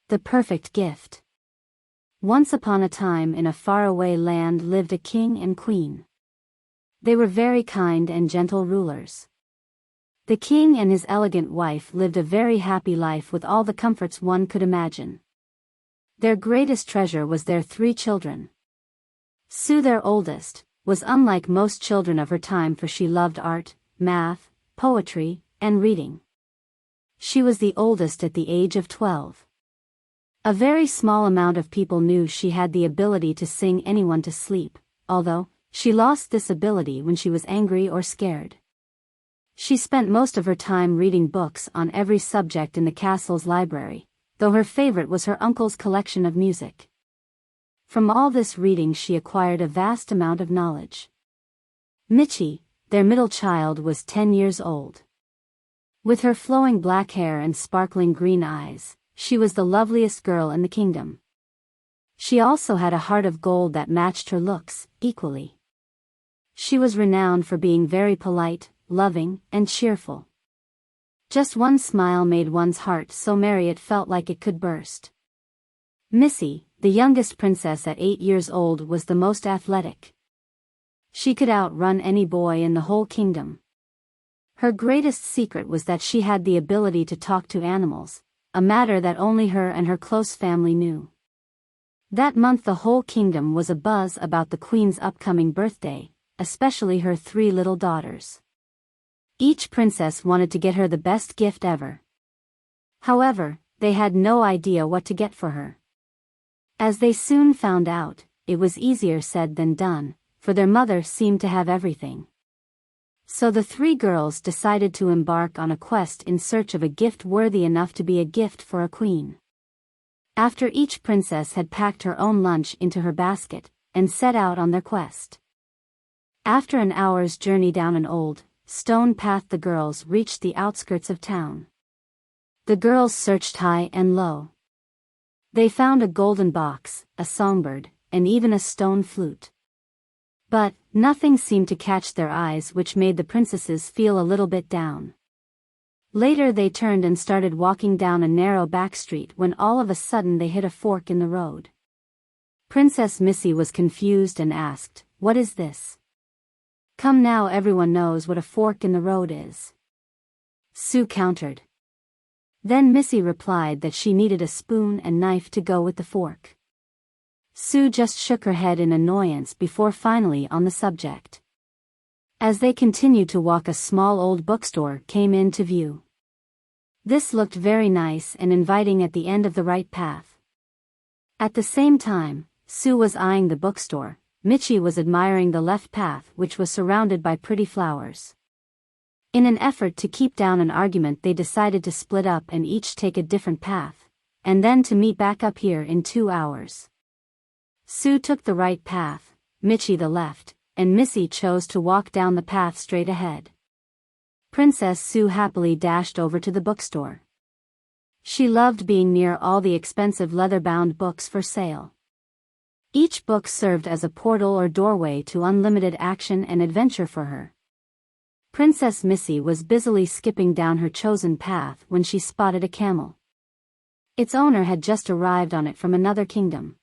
The perfect gift. Once upon a time in a faraway land lived a king and queen. They were very kind and gentle rulers. The king and his elegant wife lived a very happy life with all the comforts one could imagine. Their greatest treasure was their 3 children. Sue, their oldest, was unlike most children of her time, for she loved art, math, poetry, and reading. She was the oldest at the age of 12. A very small amount of people knew she had the ability to sing anyone to sleep, although she lost this ability when she was angry or scared. She spent most of her time reading books on every subject in the castle's library, though her favorite was her uncle's collection of music. From all this reading she acquired a vast amount of knowledge. Mitchie, their middle child, was 10 years old. With her flowing black hair and sparkling green eyes, she was the loveliest girl in the kingdom. She also had a heart of gold that matched her looks equally. She was renowned for being very polite, loving, and cheerful. Just one smile made one's heart so merry it felt like it could burst. Missy, the youngest princess at 8 years old, was the most athletic. She could outrun any boy in the whole kingdom. Her greatest secret was that she had the ability to talk to animals, a matter that only her and her close family knew. That month the whole kingdom was abuzz about the queen's upcoming birthday, especially her 3 little daughters. Each princess wanted to get her the best gift ever. However, they had no idea what to get for her. As they soon found out, it was easier said than done, for their mother seemed to have everything. So the 3 girls decided to embark on a quest in search of a gift worthy enough to be a gift for a queen. After each princess had packed her own lunch into her basket, and set out on their quest. After an hour's journey down an old, stone path, the girls reached the outskirts of town. The girls searched high and low. They found a golden box, a songbird, and even a stone flute. But nothing seemed to catch their eyes, which made the princesses feel a little bit down. Later they turned and started walking down a narrow back street when all of a sudden they hit a fork in the road. Princess Missy was confused and asked, "What is this?" "Come now, everyone knows what a fork in the road is," Sue countered. Then Missy replied that she needed a spoon and knife to go with the fork. Sue just shook her head in annoyance before finally on the subject. As they continued to walk, a small old bookstore came into view. This looked very nice and inviting at the end of the right path. At the same time, Sue was eyeing the bookstore. Mitchie was admiring the left path, which was surrounded by pretty flowers. In an effort to keep down an argument, they decided to split up and each take a different path, and then to meet back up here in 2 hours. Sue took the right path, Mitchie the left, and Missy chose to walk down the path straight ahead. Princess Sue happily dashed over to the bookstore. She loved being near all the expensive leather-bound books for sale. Each book served as a portal or doorway to unlimited action and adventure for her. Princess Missy was busily skipping down her chosen path when she spotted a camel. Its owner had just arrived on it from another kingdom.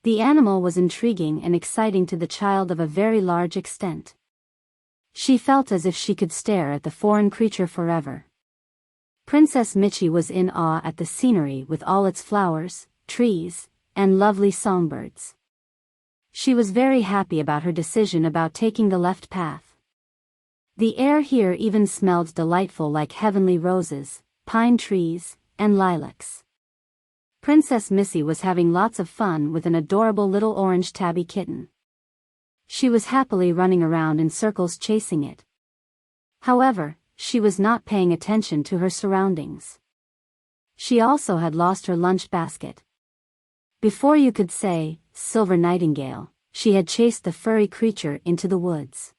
The animal was intriguing and exciting to the child of a very large extent. She felt as if she could stare at the foreign creature forever. Princess Mitchie was in awe at the scenery with all its flowers, trees, and lovely songbirds. She was very happy about her decision about taking the left path. The air here even smelled delightful, like heavenly roses, pine trees, and lilacs. Princess Missy was having lots of fun with an adorable little orange tabby kitten. She was happily running around in circles chasing it. However, she was not paying attention to her surroundings. She also had lost her lunch basket. Before you could say, Silver Nightingale, she had chased the furry creature into the woods.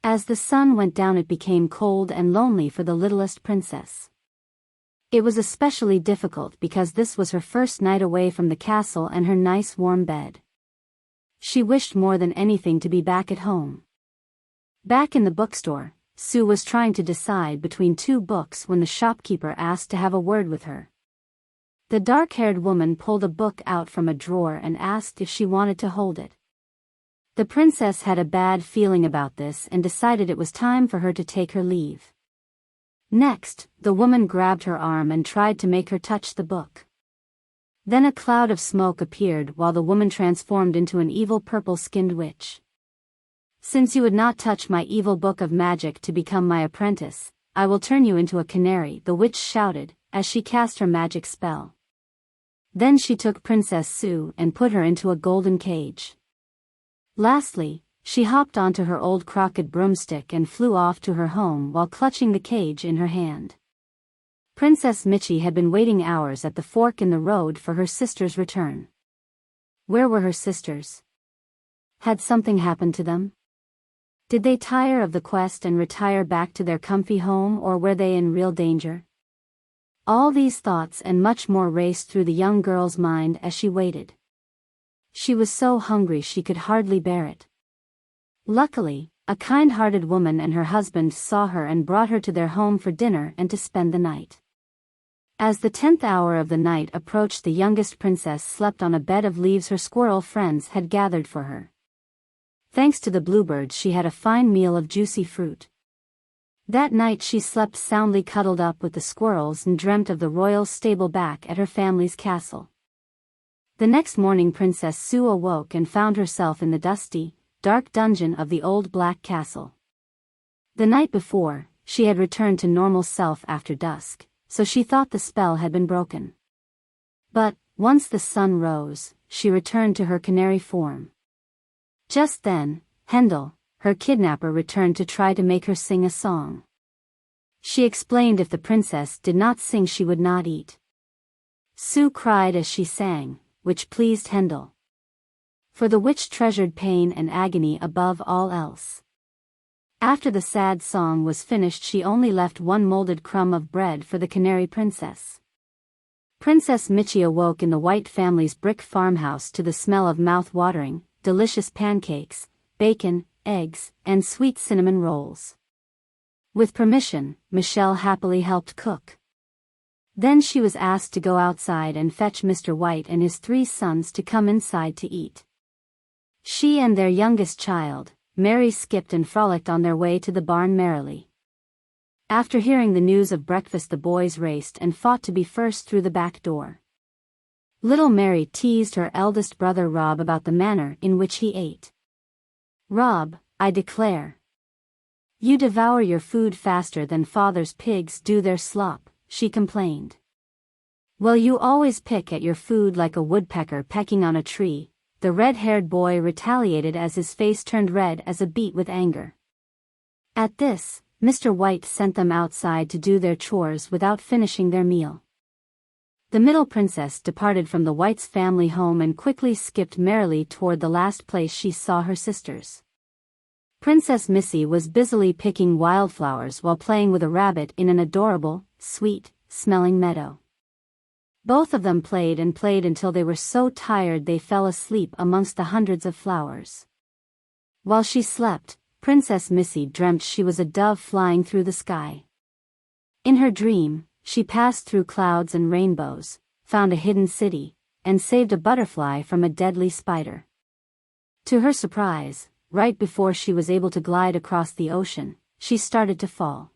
As the sun went down, it became cold and lonely for the littlest princess. It was especially difficult because this was her first night away from the castle and her nice warm bed. She wished more than anything to be back at home. Back in the bookstore, Sue was trying to decide between 2 books when the shopkeeper asked to have a word with her. The dark-haired woman pulled a book out from a drawer and asked if she wanted to hold it. The princess had a bad feeling about this and decided it was time for her to take her leave. Next, the woman grabbed her arm and tried to make her touch the book. Then a cloud of smoke appeared while the woman transformed into an evil purple-skinned witch. "Since you would not touch my evil book of magic to become my apprentice, I will turn you into a canary," the witch shouted, as she cast her magic spell. Then she took Princess Sue and put her into a golden cage. Lastly, she hopped onto her old crooked broomstick and flew off to her home while clutching the cage in her hand. Princess Michi had been waiting hours at the fork in the road for her sister's return. Where were her sisters? Had something happened to them? Did they tire of the quest and retire back to their comfy home, or were they in real danger? All these thoughts and much more raced through the young girl's mind as she waited. She was so hungry she could hardly bear it. Luckily, a kind-hearted woman and her husband saw her and brought her to their home for dinner and to spend the night. As the 10th hour of the night approached, the youngest princess slept on a bed of leaves her squirrel friends had gathered for her. Thanks to the bluebirds, she had a fine meal of juicy fruit. That night she slept soundly cuddled up with the squirrels and dreamt of the royal stable back at her family's castle. The next morning Princess Sue awoke and found herself in the dusty, dark dungeon of the old black castle. The night before, she had returned to normal self after dusk, so she thought the spell had been broken. But, once the sun rose, she returned to her canary form. Just then, Hendel, her kidnapper, returned to try to make her sing a song. She explained if the princess did not sing she would not eat. Sue cried as she sang, which pleased Hendel. For the witch treasured pain and agony above all else. After the sad song was finished, she only left one molded crumb of bread for the canary princess. Princess Michi awoke in the White family's brick farmhouse to the smell of mouth-watering, delicious pancakes, bacon, eggs, and sweet cinnamon rolls. With permission, Michelle happily helped cook. Then she was asked to go outside and fetch Mr. White and his 3 sons to come inside to eat. She and their youngest child, Mary, skipped and frolicked on their way to the barn merrily. After hearing the news of breakfast, the boys raced and fought to be first through the back door. Little Mary teased her eldest brother Rob about the manner in which he ate. "Rob, I declare. You devour your food faster than father's pigs do their slop," she complained. "Well, you always pick at your food like a woodpecker pecking on a tree," the red-haired boy retaliated as his face turned red as a beet with anger. At this, Mr. White sent them outside to do their chores without finishing their meal. The middle princess departed from the White's family home and quickly skipped merrily toward the last place she saw her sisters. Princess Missy was busily picking wildflowers while playing with a rabbit in an adorable, sweet-smelling meadow. Both of them played and played until they were so tired they fell asleep amongst the hundreds of flowers. While she slept, Princess Missy dreamt she was a dove flying through the sky. In her dream, she passed through clouds and rainbows, found a hidden city, and saved a butterfly from a deadly spider. To her surprise, right before she was able to glide across the ocean, she started to fall.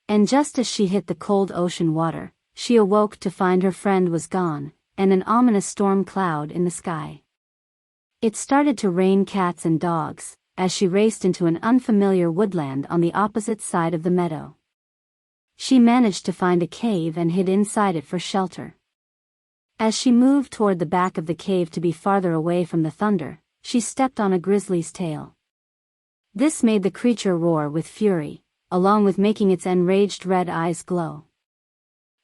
And just as she hit the cold ocean water, she awoke to find her friend was gone, and an ominous storm cloud in the sky. It started to rain cats and dogs, as she raced into an unfamiliar woodland on the opposite side of the meadow. She managed to find a cave and hid inside it for shelter. As she moved toward the back of the cave to be farther away from the thunder, she stepped on a grizzly's tail. This made the creature roar with fury, along with making its enraged red eyes glow.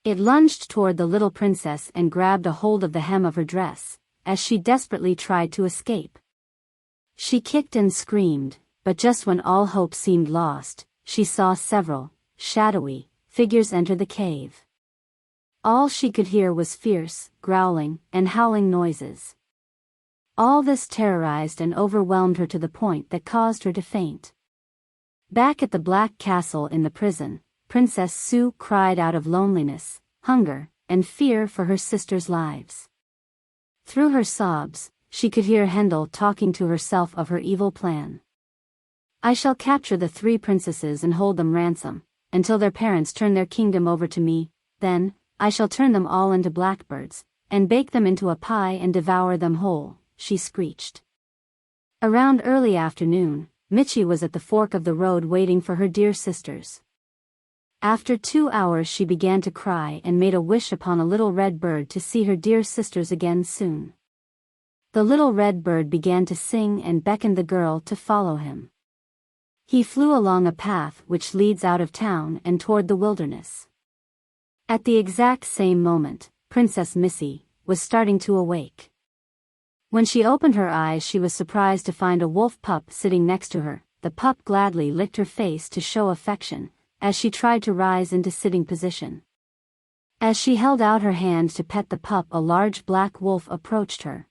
It lunged toward the little princess and grabbed a hold of the hem of her dress, as she desperately tried to escape. She kicked and screamed, but just when all hope seemed lost, she saw several, shadowy, figures enter the cave. All she could hear was fierce, growling, and howling noises. All this terrorized and overwhelmed her to the point that caused her to faint. Back at the Black Castle in the prison, Princess Sue cried out of loneliness, hunger, and fear for her sisters' lives. Through her sobs, she could hear Hendel talking to herself of her evil plan. "I shall capture the 3 princesses and hold them ransom, until their parents turn their kingdom over to me. Then, I shall turn them all into blackbirds, and bake them into a pie and devour them whole," she screeched. Around early afternoon, Michi was at the fork of the road waiting for her dear sisters. After 2 hours she began to cry and made a wish upon a little red bird to see her dear sisters again soon. The little red bird began to sing and beckoned the girl to follow him. He flew along a path which leads out of town and toward the wilderness. At the exact same moment, Princess Missy was starting to awake. When she opened her eyes, she was surprised to find a wolf pup sitting next to her. The pup gladly licked her face to show affection, as she tried to rise into sitting position. As she held out her hand to pet the pup, a large black wolf approached her.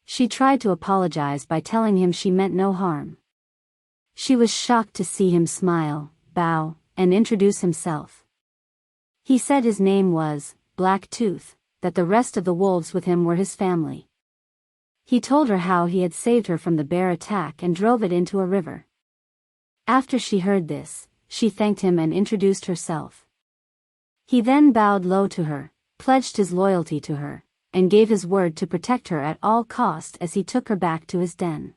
She tried to apologize by telling him she meant no harm. She was shocked to see him smile, bow, and introduce himself. He said his name was Black Tooth, that the rest of the wolves with him were his family. He told her how he had saved her from the bear attack and drove it into a river. After she heard this, she thanked him and introduced herself. He then bowed low to her, pledged his loyalty to her, and gave his word to protect her at all cost as he took her back to his den.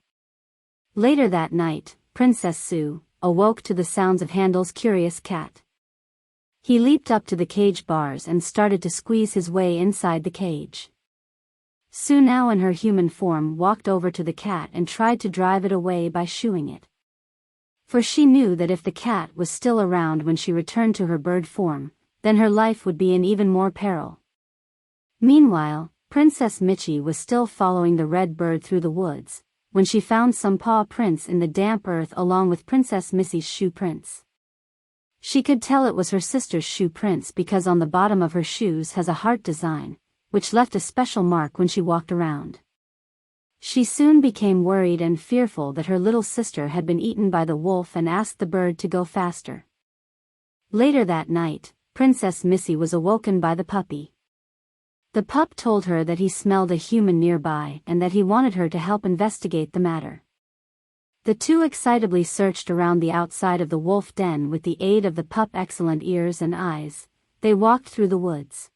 Later that night, Princess Sue awoke to the sounds of Handel's curious cat. He leaped up to the cage bars and started to squeeze his way inside the cage. Sue, now in her human form, walked over to the cat and tried to drive it away by shooing it. For she knew that if the cat was still around when she returned to her bird form, then her life would be in even more peril. Meanwhile, Princess Michi was still following the red bird through the woods, when she found some paw prints in the damp earth along with Princess Missy's shoe prints. She could tell it was her sister's shoe prints because on the bottom of her shoes has a heart design, which left a special mark when she walked around. She soon became worried and fearful that her little sister had been eaten by the wolf and asked the bird to go faster. Later that night, Princess Missy was awoken by the puppy. The pup told her that he smelled a human nearby and that he wanted her to help investigate the matter. The two excitably searched around the outside of the wolf den with the aid of the pup's excellent ears and eyes. They walked through the woods.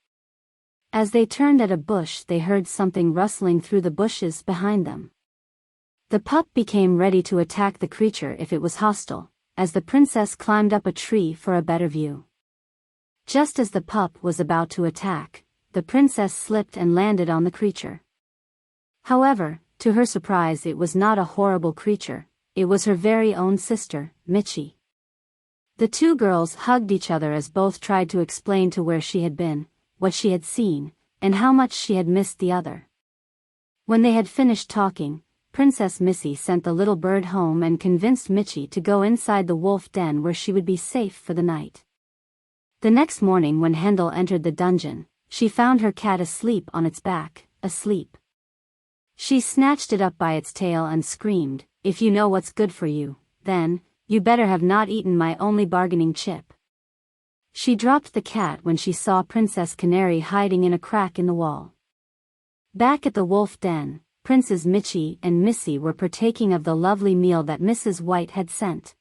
As they turned at a bush, they heard something rustling through the bushes behind them. The pup became ready to attack the creature if it was hostile, as the princess climbed up a tree for a better view. Just as the pup was about to attack, the princess slipped and landed on the creature. However, to her surprise, it was not a horrible creature, it was her very own sister, Michi. The two girls hugged each other as both tried to explain to where she had been, what she had seen, and how much she had missed the other. When they had finished talking, Princess Missy sent the little bird home and convinced Michi to go inside the wolf den where she would be safe for the night. The next morning, when Hendel entered the dungeon, she found her cat asleep on its back, asleep. She snatched it up by its tail and screamed, "If you know what's good for you, then, you better have not eaten my only bargaining chip." She dropped the cat when she saw Princess Canary hiding in a crack in the wall. Back at the wolf den, Princes Michi and Missy were partaking of the lovely meal that Mrs. White had sent.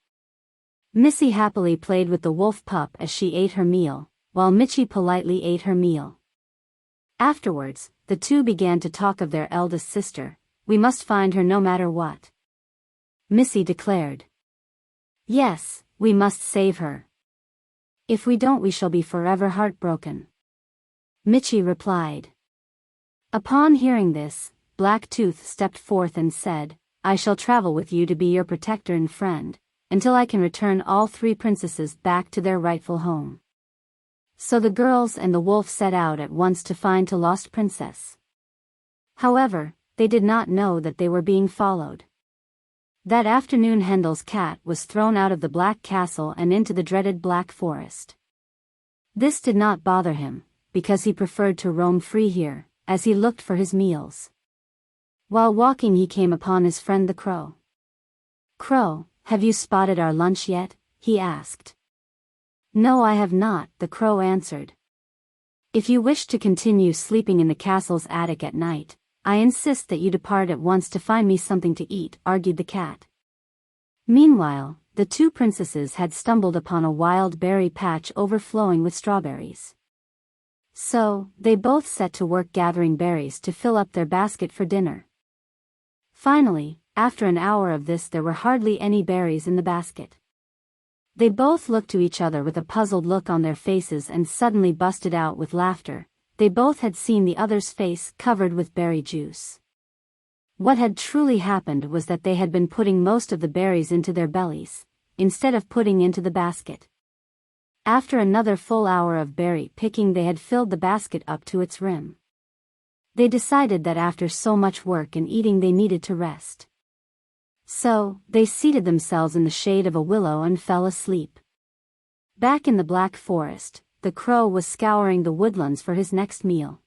Missy happily played with the wolf pup as she ate her meal, while Michi politely ate her meal. Afterwards, the two began to talk of their eldest sister. "We must find her no matter what," Missy declared. "Yes, we must save her. If we don't, we shall be forever heartbroken," Michi replied. Upon hearing this, Black Tooth stepped forth and said, "I shall travel with you to be your protector and friend, until I can return all 3 princesses back to their rightful home." So the girls and the wolf set out at once to find the lost princess. However, they did not know that they were being followed. That afternoon, Hendel's cat was thrown out of the Black Castle and into the dreaded Black Forest. This did not bother him, because he preferred to roam free here, as he looked for his meals. While walking, he came upon his friend the crow. "Crow, have you spotted our lunch yet?" he asked. "No, I have not," the crow answered. If you wish to continue sleeping in the castle's attic at night, I insist that you depart at once to find me something to eat, argued the cat. Meanwhile, the two princesses had stumbled upon a wild berry patch overflowing with strawberries. So, they both set to work gathering berries to fill up their basket for dinner. Finally, after an hour of this, there were hardly any berries in the basket. They both looked to each other with a puzzled look on their faces and suddenly busted out with laughter. They both had seen the other's face covered with berry juice. What had truly happened was that they had been putting most of the berries into their bellies, instead of putting into the basket. After another full hour of berry picking, they had filled the basket up to its rim. They decided that after so much work and eating they needed to rest. So, they seated themselves in the shade of a willow and fell asleep. Back in the Black Forest, the crow was scouring the woodlands for his next meal.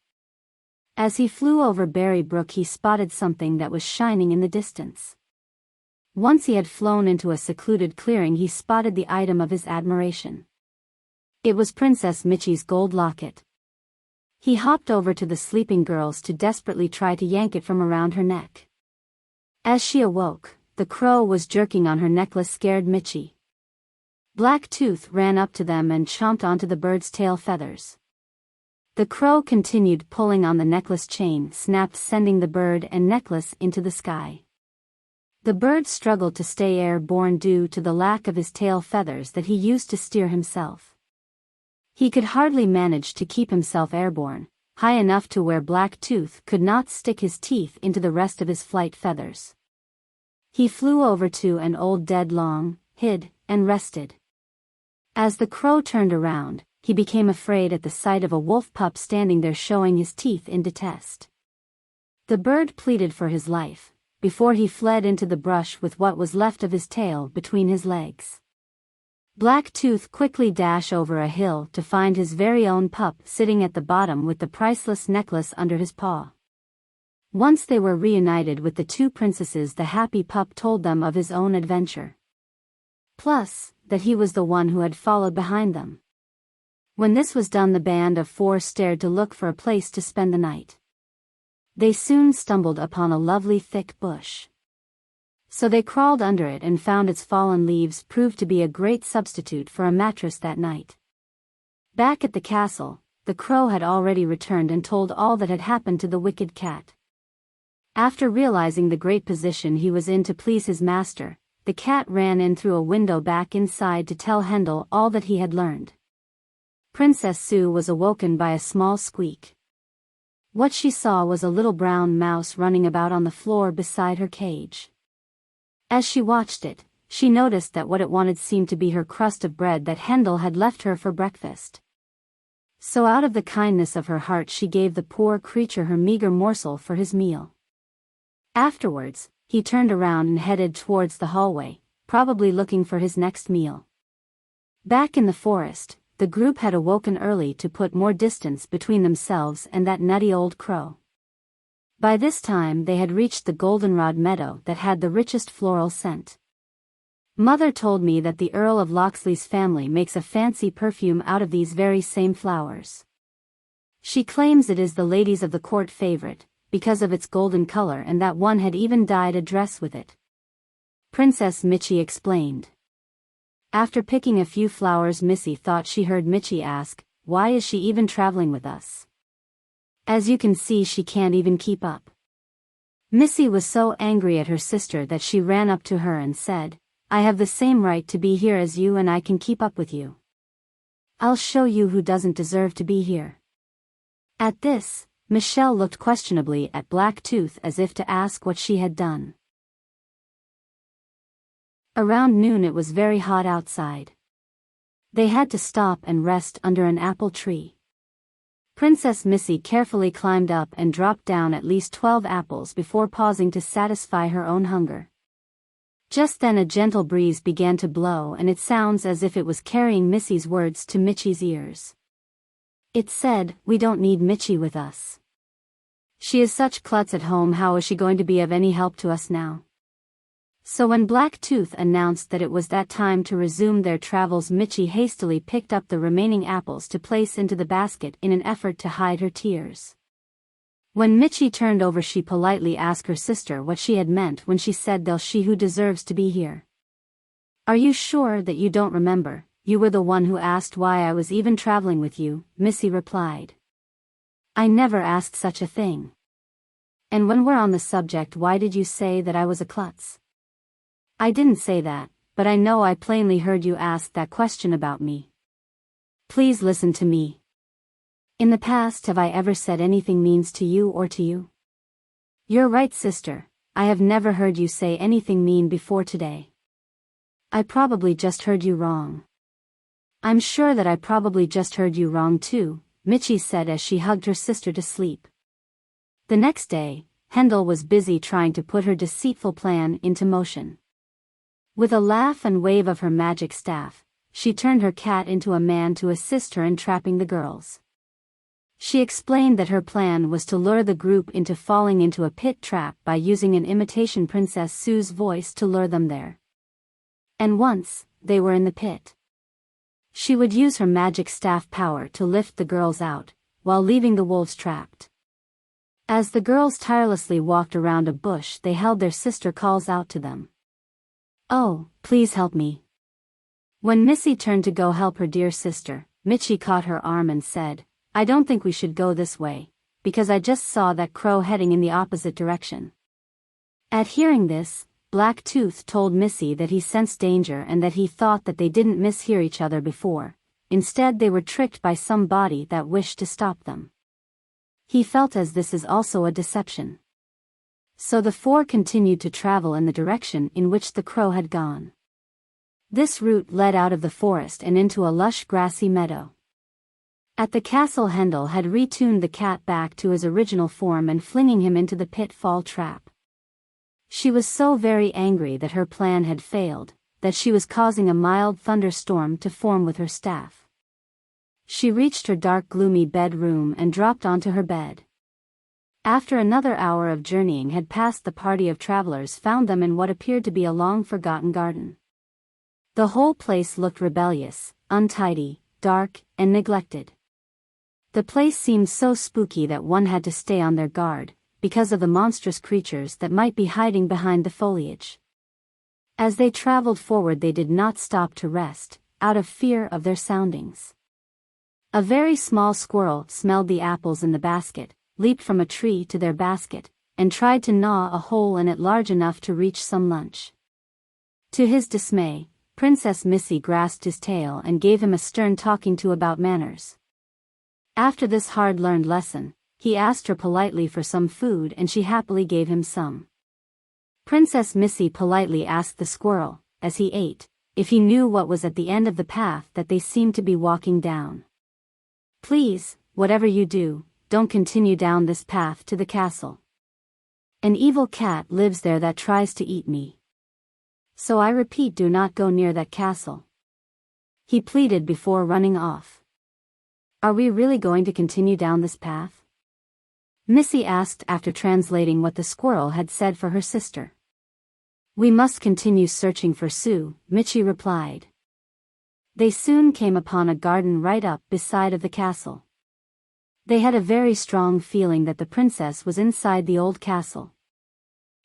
As he flew over Berry Brook, he spotted something that was shining in the distance. Once he had flown into a secluded clearing, he spotted the item of his admiration. It was Princess Mitchie's gold locket. He hopped over to the sleeping girls to desperately try to yank it from around her neck. As she awoke, the crow was jerking on her necklace, scared Mitchie. Black Tooth ran up to them and chomped onto the bird's tail feathers. The crow continued pulling on the necklace chain, snapped, sending the bird and necklace into the sky. The bird struggled to stay airborne due to the lack of his tail feathers that he used to steer himself. He could hardly manage to keep himself airborne, high enough to where Black Tooth could not stick his teeth into the rest of his flight feathers. He flew over to an old dead log, hid, and rested. As the crow turned around, he became afraid at the sight of a wolf pup standing there showing his teeth in detest. The bird pleaded for his life, before he fled into the brush with what was left of his tail between his legs. Black Tooth quickly dashed over a hill to find his very own pup sitting at the bottom with the priceless necklace under his paw. Once they were reunited with the two princesses, the happy pup told them of his own adventure. Plus, that he was the one who had followed behind them. When this was done, the band of four stared to look for a place to spend the night. They soon stumbled upon a lovely thick bush. So they crawled under it and found its fallen leaves proved to be a great substitute for a mattress that night. Back at the castle, the crow had already returned and told all that had happened to the wicked cat. After realizing the great position he was in to please his master, the cat ran in through a window back inside to tell Hendel all that he had learned. Princess Sue was awoken by a small squeak. What she saw was a little brown mouse running about on the floor beside her cage. As she watched it, she noticed that what it wanted seemed to be her crust of bread that Hendel had left her for breakfast. So out of the kindness of her heart she gave the poor creature her meager morsel for his meal. Afterwards, he turned around and headed towards the hallway, probably looking for his next meal. Back in the forest, the group had awoken early to put more distance between themselves and that nutty old crow. By this time they had reached the goldenrod meadow that had the richest floral scent. Mother told me that the Earl of Locksley's family makes a fancy perfume out of these very same flowers. She claims it is the ladies of the court favorite, because of its golden color, and that one had even dyed a dress with it. Princess Mitchie explained. After picking a few flowers, Missy thought she heard Mitchie ask, "Why is she even traveling with us? As you can see, she can't even keep up." Missy was so angry at her sister that she ran up to her and said, "I have the same right to be here as you, and I can keep up with you. I'll show you who doesn't deserve to be here." At this, Michelle looked questionably at Black Tooth as if to ask what she had done. Around noon it was very hot outside. They had to stop and rest under an apple tree. Princess Missy carefully climbed up and dropped down at least 12 apples before pausing to satisfy her own hunger. Just then a gentle breeze began to blow, and it sounds as if it was carrying Missy's words to Mitchie's ears. It said, "We don't need Mitchie with us. She is such klutz at home, how is she going to be of any help to us now? So when Blacktooth announced that it was that time to resume their travels, Mitchie hastily picked up the remaining apples to place into the basket in an effort to hide her tears. When Mitchie turned over, she politely asked her sister what she had meant when she said "They'll she who deserves to be here." "Are you sure that you don't remember? You were the one who asked why I was even traveling with you," Missy replied. "I never asked such a thing. And when we're on the subject, why did you say that I was a klutz?" "I didn't say that, but I know I plainly heard you ask that question about me. Please listen to me. In the past, have I ever said anything mean to you or to you?" "You're right, sister. I have never heard you say anything mean before today." "I probably just heard you wrong." "I'm sure that I probably just heard you wrong too," Mitchie said as she hugged her sister to sleep. The next day, Hendel was busy trying to put her deceitful plan into motion. With a laugh and wave of her magic staff, she turned her cat into a man to assist her in trapping the girls. She explained that her plan was to lure the group into falling into a pit trap by using an imitation Princess Sue's voice to lure them there. And once they were in the pit, she would use her magic staff power to lift the girls out, while leaving the wolves trapped. As the girls tirelessly walked around a bush, they held their sister calls out to them. "Oh, please help me." When Missy turned to go help her dear sister, Mitchie caught her arm and said, "I don't think we should go this way, because I just saw that crow heading in the opposite direction." At hearing this, Blacktooth told Missy that he sensed danger and that he thought that they didn't mishear each other before. Instead, they were tricked by some body that wished to stop them. He felt as this is also a deception. So the four continued to travel in the direction in which the crow had gone. This route led out of the forest and into a lush grassy meadow. At the castle, Hendel had retuned the cat back to his original form and flinging him into the pitfall trap. She was so very angry that her plan had failed, that she was causing a mild thunderstorm to form with her staff. She reached her dark, gloomy bedroom and dropped onto her bed. After another hour of journeying had passed, the party of travelers found them in what appeared to be a long-forgotten garden. The whole place looked rebellious, untidy, dark, and neglected. The place seemed so spooky that one had to stay on their guard, because of the monstrous creatures that might be hiding behind the foliage. As they traveled forward, they did not stop to rest, out of fear of their soundings. A very small squirrel smelled the apples in the basket, leaped from a tree to their basket, and tried to gnaw a hole in it large enough to reach some lunch. To his dismay, Princess Missy grasped his tail and gave him a stern talking to about manners. After this hard-learned lesson, he asked her politely for some food and she happily gave him some. Princess Missy politely asked the squirrel, as he ate, if he knew what was at the end of the path that they seemed to be walking down. "Please, whatever you do, don't continue down this path to the castle. An evil cat lives there that tries to eat me. So I repeat, do not go near that castle," he pleaded before running off. "Are we really going to continue down this path?" Missy asked after translating what the squirrel had said for her sister. "We must continue searching for Sue," Mitchie replied. They soon came upon a garden right up beside of the castle. They had a very strong feeling that the princess was inside the old castle.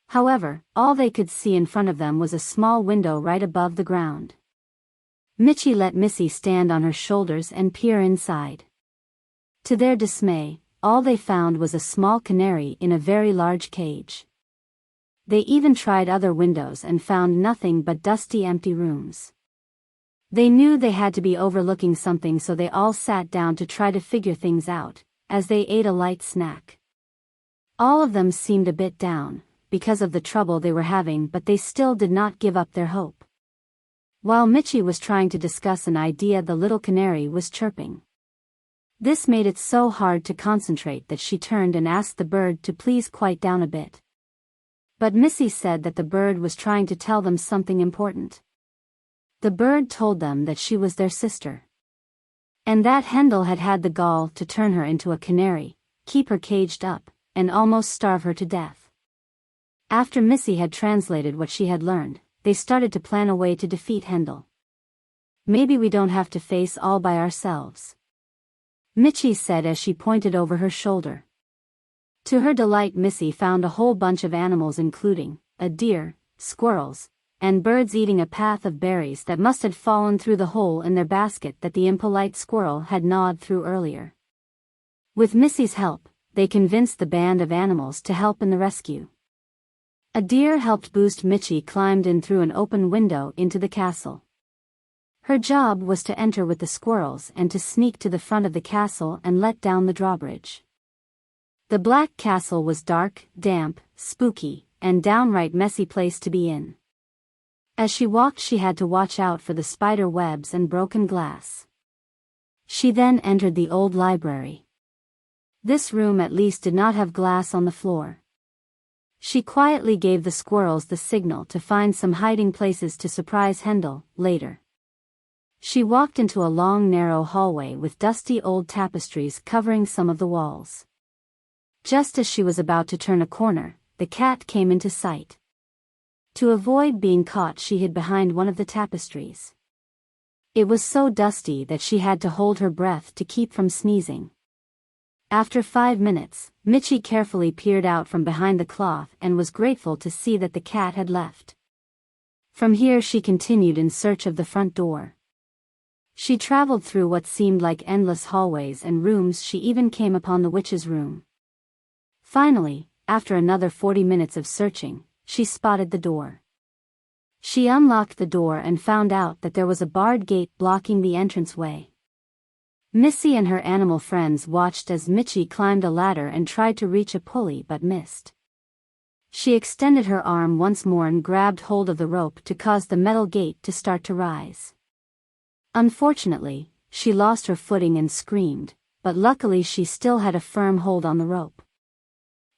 However, all they could see in front of them was a small window right above the ground. Mitchie let Missy stand on her shoulders and peer inside. To their dismay, all they found was a small canary in a very large cage. They even tried other windows and found nothing but dusty, empty rooms. They knew they had to be overlooking something, so they all sat down to try to figure things out, as they ate a light snack. All of them seemed a bit down, because of the trouble they were having, but they still did not give up their hope. While Mitchie was trying to discuss an idea, the little canary was chirping. This made it so hard to concentrate that she turned and asked the bird to please quiet down a bit. But Missy said that the bird was trying to tell them something important. The bird told them that she was their sister, and that Hendel had had the gall to turn her into a canary, keep her caged up, and almost starve her to death. After Missy had translated what she had learned, they started to plan a way to defeat Handel. "Maybe we don't have to face all by ourselves," Mitchie said as she pointed over her shoulder. To her delight, Missy found a whole bunch of animals, including a deer, squirrels, and birds eating a path of berries that must have fallen through the hole in their basket that the impolite squirrel had gnawed through earlier. With Missy's help, they convinced the band of animals to help in the rescue. A deer helped boost. Mitchie climbed in through an open window into the castle. Her job was to enter with the squirrels and to sneak to the front of the castle and let down the drawbridge. The Black Castle was dark, damp, spooky, and downright messy place to be in. As she walked, she had to watch out for the spider webs and broken glass. She then entered the old library. This room at least did not have glass on the floor. She quietly gave the squirrels the signal to find some hiding places to surprise Handel later. She walked into a long narrow hallway with dusty old tapestries covering some of the walls. Just as she was about to turn a corner, the cat came into sight. To avoid being caught, she hid behind one of the tapestries. It was so dusty that she had to hold her breath to keep from sneezing. After 5 minutes, Mitchie carefully peered out from behind the cloth and was grateful to see that the cat had left. From here she continued in search of the front door. She traveled through what seemed like endless hallways and rooms. She even came upon the witch's room. Finally, after another 40 minutes of searching, she spotted the door. She unlocked the door and found out that there was a barred gate blocking the entranceway. Missy and her animal friends watched as Mitchie climbed a ladder and tried to reach a pulley but missed. She extended her arm once more and grabbed hold of the rope to cause the metal gate to start to rise. Unfortunately, she lost her footing and screamed, but luckily she still had a firm hold on the rope.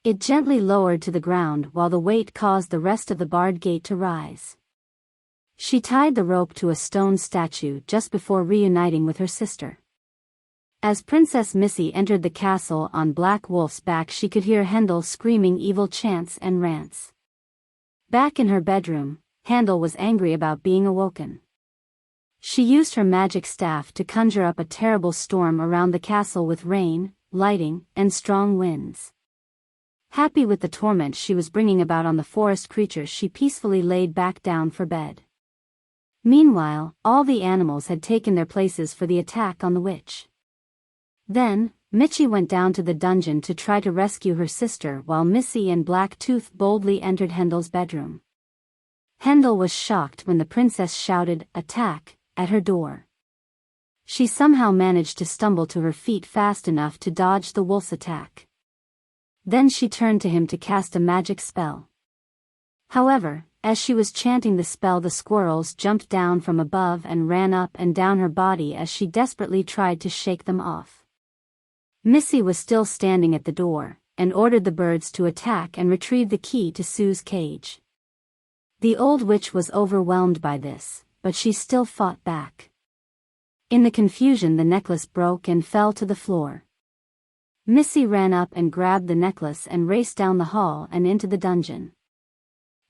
It gently lowered to the ground while the weight caused the rest of the barred gate to rise. She tied the rope to a stone statue just before reuniting with her sister. As Princess Missy entered the castle on Black Wolf's back, she could hear Handel screaming evil chants and rants. Back in her bedroom, Handel was angry about being awoken. She used her magic staff to conjure up a terrible storm around the castle with rain, lightning, and strong winds. Happy with the torment she was bringing about on the forest creatures, she peacefully laid back down for bed. Meanwhile, all the animals had taken their places for the attack on the witch. Then, Mitchie went down to the dungeon to try to rescue her sister while Missy and Blacktooth boldly entered Handel's bedroom. Handel was shocked when the princess shouted, "Attack," at her door. She somehow managed to stumble to her feet fast enough to dodge the wolf's attack. Then she turned to him to cast a magic spell. However, as she was chanting the spell, the squirrels jumped down from above and ran up and down her body as she desperately tried to shake them off. Missy was still standing at the door, and ordered the birds to attack and retrieve the key to Sue's cage. The old witch was overwhelmed by this, but she still fought back. In the confusion, the necklace broke and fell to the floor. Missy ran up and grabbed the necklace and raced down the hall and into the dungeon.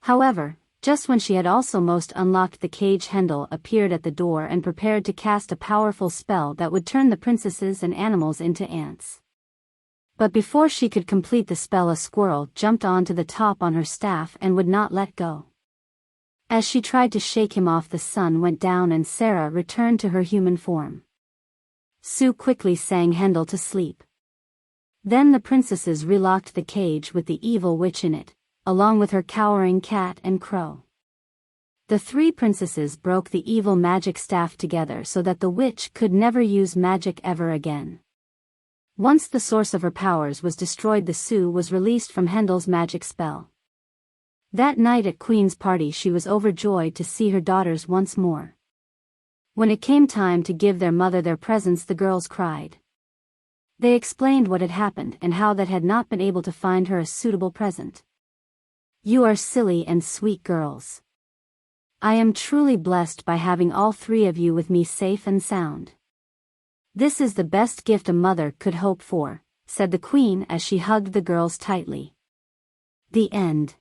However, just when she had almost unlocked the cage, Handel appeared at the door and prepared to cast a powerful spell that would turn the princesses and animals into ants. But before she could complete the spell, a squirrel jumped onto the top on her staff and would not let go. As she tried to shake him off, the sun went down and Sarah returned to her human form. Sue quickly sang Handel to sleep. Then the princesses relocked the cage with the evil witch in it, along with her cowering cat and crow. The 3 princesses broke the evil magic staff together so that the witch could never use magic ever again. Once the source of her powers was destroyed, the Sue was released from Handel's magic spell. That night at Queen's party, she was overjoyed to see her daughters once more. When it came time to give their mother their presents, the girls cried. They explained what had happened and how they had not been able to find her a suitable present. "You are silly and sweet girls. I am truly blessed by having all 3 of you with me safe and sound. This is the best gift a mother could hope for," said the Queen as she hugged the girls tightly. The end.